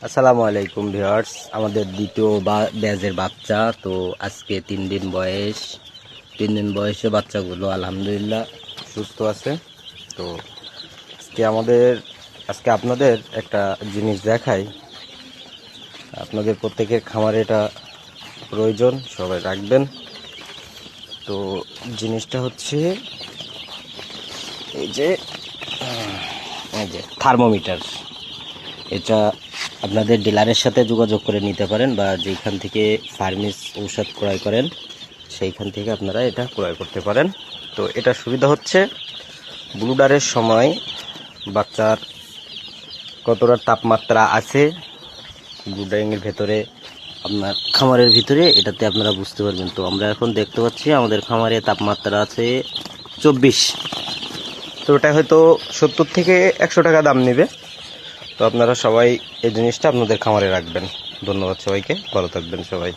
আসসালামু আলাইকুম ভিউয়ার্স, আমাদের দ্বিতীয় ব্যাচের বাচ্চা। তো আজকে 3 দিন বয়স। 3 দিন বয়সে বাচ্চাগুলো আলহামদুলিল্লাহ সুস্থ আছে। তো আজকে আপনাদের একটা জিনিস দেখাই। আপনাদের প্রত্যেকের খামারে এটা প্রয়োজন, সবাই রাখবেন। তো জিনিসটা হচ্ছে এই যে থার্মোমিটার। এটা আপনাদের ডিলারের সাথে যোগাযোগ করে নিতে পারেন, বা যেখান থেকে ফার্মেস ঔষধ ক্রয় করেন সেইখান থেকে আপনারা এটা ক্রয় করতে পারেন। তো এটা সুবিধা হচ্ছে ব্রুডারের সময় বাচ্চার কতটা তাপমাত্রা আছে ব্রুডারিংয়ের ভেতরে, আপনার খামারের ভিতরে, এটাতে আপনারা বুঝতে পারবেন। তো আমরা এখন দেখতে পাচ্ছি আমাদের খামারে তাপমাত্রা আছে 24। তো ওটা হয়তো 70 থেকে 100 টাকা দাম নেবে। তো আপনারা সবাই এই জিনিসটা আপনাদের খামারে রাখবেন। ধন্যবাদ সবাইকে, ভালো থাকবেন সবাই।